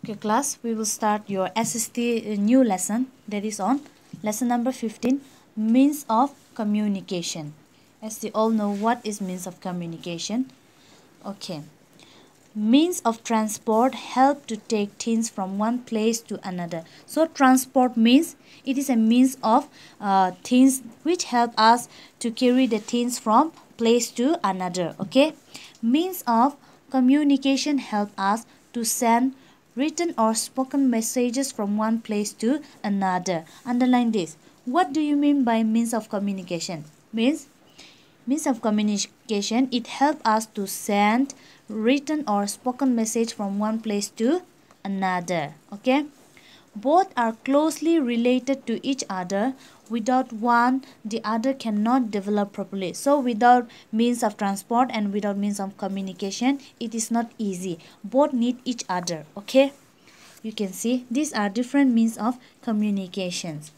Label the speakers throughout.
Speaker 1: Okay class, we will start your SST new lesson, that is on lesson number 15, means of communication. As you all know, what is means of communication? Okay. Means of transport help to take things from one place to another. So transport means it is a means of things which help us to carry the things from place to another. Okay. Means of communication help us to send written or spoken messages from one place to another. Underline this. What do you mean by means of communication? Means of communication, it helps us to send written or spoken message from one place to another. Okay, both are closely related to each other. Without one, the other cannot develop properly. So without means of transport and without means of communication, it is not easy. Both need each other. Okay, you can see these are different means of communications.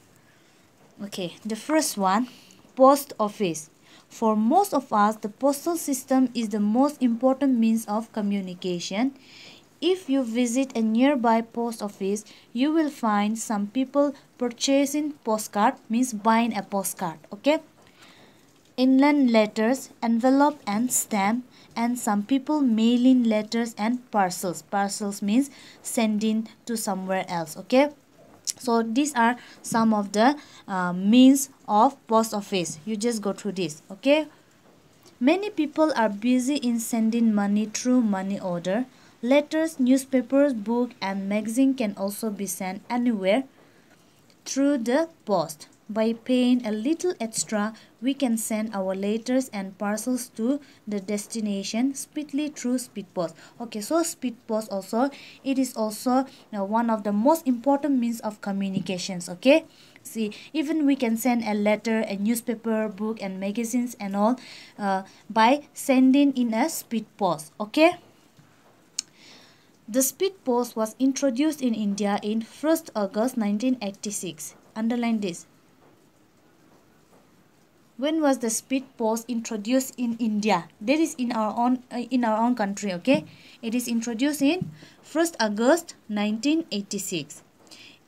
Speaker 1: Okay, the first one, post office. For most of us, the postal system is the most important means of communication. If you visit a nearby post office, you will find some people purchasing postcard, means buying a postcard. Okay, inland letters, envelope and stamp, and some people mailing letters and parcels. Parcels means sending to somewhere else. Okay, so these are some of the means of post office. You just go through this. Okay, many people are busy in sending money through money order. Letters, newspapers, book and magazine can also be sent anywhere through the post. By paying a little extra, we can send our letters and parcels to the destination speedily through speed post. Okay, so speed post also, it is also one of the most important means of communications. Okay, see, even we can send a letter, a newspaper, book and magazines and all by sending in a speed post. Okay, the speed post was introduced in India in 1st August 1986. Underline this. When was the speed post introduced in India? That is in our own country. Okay, it is introduced in 1st August 1986.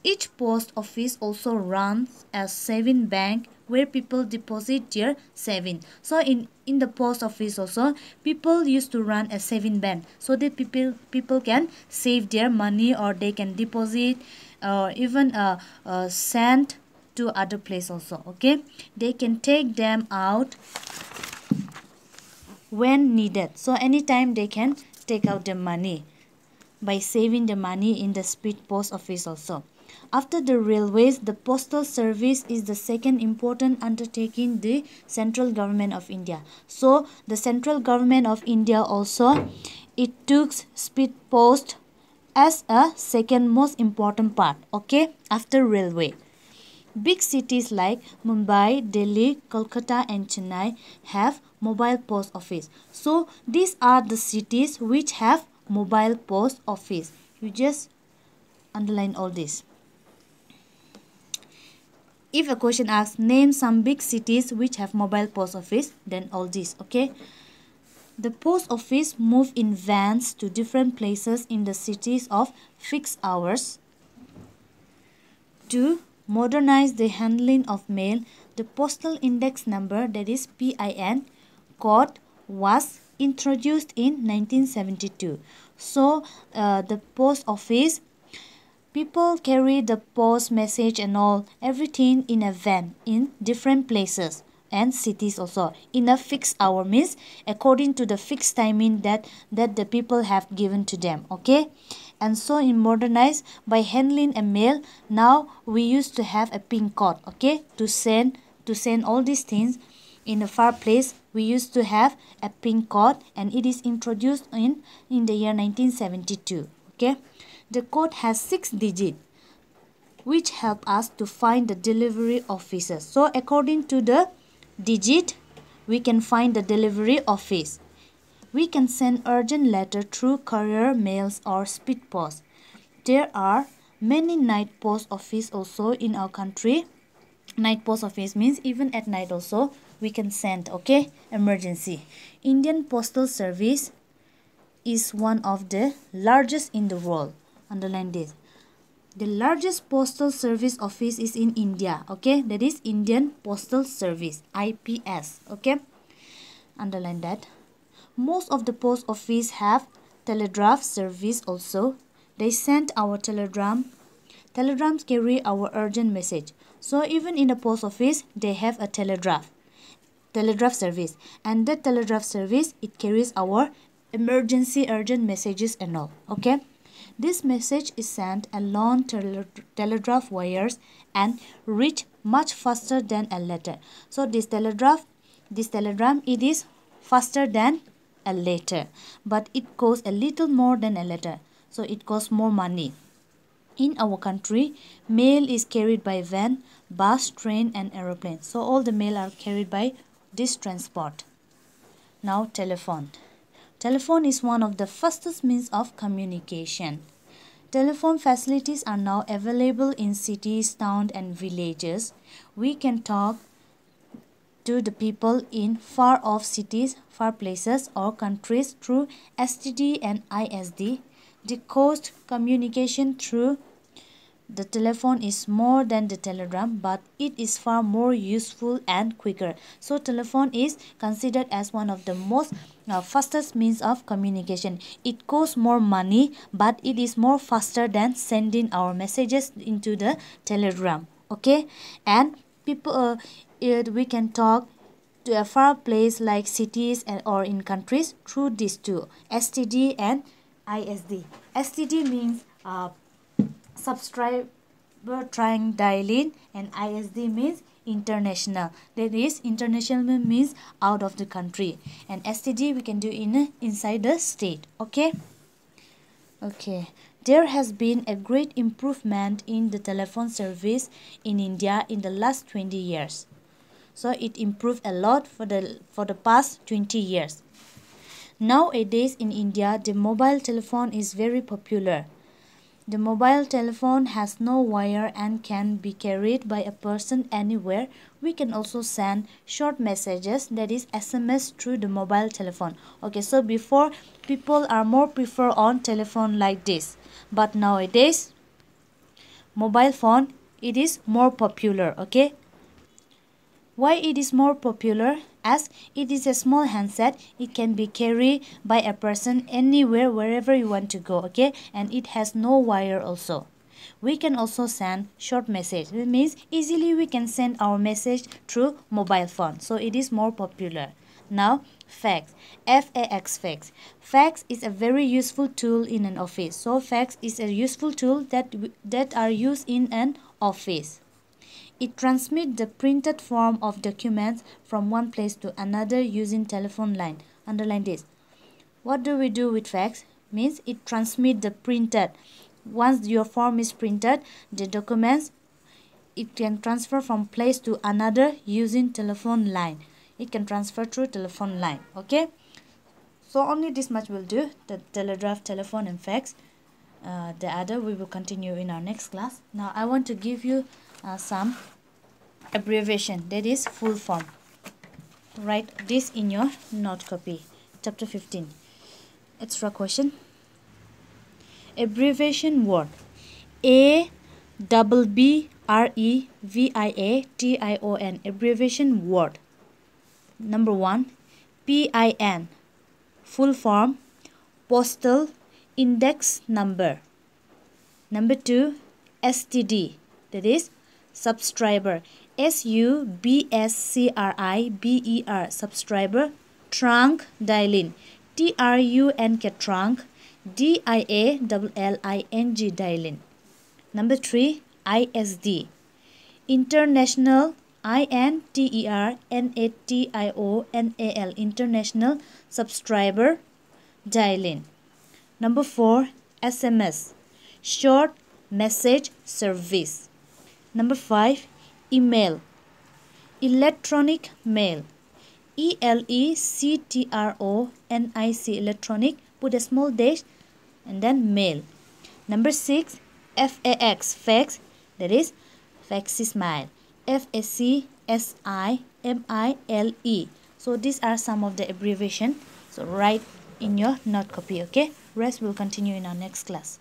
Speaker 1: Each post office also runs a saving bank where people deposit their saving. So in the post office also, people used to run a saving bank so that people can save their money, or they can deposit, or even send to other place also. Okay, they can take them out when needed. So anytime they can take out the money by saving the money in the speed post office also. After the railways, the postal service is the second important undertaking in the central government of India. So the central government of India also, it took speed post as a second most important part. Okay, after railway. Big cities like Mumbai, Delhi, Kolkata and Chennai have mobile post office. So these are the cities which have mobile post office. You just underline all this. If a question asks, name some big cities which have mobile post office, then all this. Okay. The post office move in vans to different places in the cities of fixed hours. To modernize the handling of mail, the postal index number, that is PIN code, was introduced in 1972. So the post office, people carry the post message and all, everything in a van in different places and cities also in a fixed hour, means according to the fixed timing that the people have given to them. Okay, and so in modernized by handling a mail, now we used to have a PIN code. Okay, to send all these things in a far place, we used to have a PIN code, and it is introduced in the year 1972. Okay, the code has 6 digits which help us to find the delivery offices. So according to the digit, we can find the delivery office. We can send urgent letter through courier mails or speed post. There are many night post office also in our country. Night post office means even at night also we can send. Okay, emergency. Indian Postal Service is one of the largest in the world. Underline this. The largest postal service office is in India. Okay, that is Indian Postal Service, IPS. Okay, underline that. Most of the post office have telegraph service also. They send our telegrams carry our urgent message. So even in the post office, they have a telegraph service, and that telegraph service, it carries our emergency urgent messages and all. Okay, this message is sent along telegraph wires and reach much faster than a letter. So this telegram, it is faster than a letter, but it costs a little more than a letter, so it costs more money. In our country, mail is carried by van, bus, train and aeroplane. So all the mail are carried by this transport. Now telephone. Telephone is one of the fastest means of communication. Telephone facilities are now available in cities, towns and villages. We can talk to the people in far off cities, far places or countries through STD and ISD. The cost communication through the telephone is more than the telegram, but it is far more useful and quicker. So telephone is considered as one of the most fastest means of communication. It costs more money, but it is more faster than sending our messages into the telegram. Okay, and people we can talk to a far place like cities or in countries through these two, STD and ISD. STD means subscriber trying dial-in, and ISD means international. That is, international means out of the country, and STD we can do inside the state. Okay. There has been a great improvement in the telephone service in India in the last 20 years. So it improved a lot for the past 20 years. Nowadays in India, the mobile telephone is very popular. The mobile telephone has no wire and can be carried by a person anywhere. We can also send short messages, that is SMS, through the mobile telephone. Okay, so before people are more prefer on telephone like this, but nowadays mobile phone, it is more popular. Okay, why it is more popular? As it is a small handset, it can be carried by a person anywhere, wherever you want to go. Okay, and it has no wire also. We can also send short message. It means easily we can send our message through mobile phone. So it is more popular. Now fax, FAX, fax. Fax is a very useful tool in an office. So fax is a useful tool that are used in an office. It transmits the printed form of documents from one place to another using telephone line. Underline this. What do we do with fax? Means it transmits the printed. Once your form is printed, the documents, it can transfer from place to another using telephone line. It can transfer through telephone line. Okay. So only this much will do. The telegraph, telephone and fax. The other we will continue in our next class. Now I want to give you some abbreviation, that is full form. Write this in your note copy. Chapter 15. Extra question. Abbreviation word. ABBREVIATION. Abbreviation word. Number 1. PIN. Full form. Postal index number. Number 2. STD. That is subscriber. SUBSCRIBER. Subscriber. Trunk dial-in. TRUNK. Trunk. DIALLING. dial-in. Number 3. ISD. International. INTERNATIONAL. International subscriber dial-in. Number 4. SMS. Short message service. Number 5. Email. Electronic mail. ELECTRONIC. Electronic. Put a small dash and then mail. Number 6. FAX. Fax. That is facsmile. FACSIMILE. So these are some of the abbreviation. So write in your note copy. Okay. Rest will continue in our next class.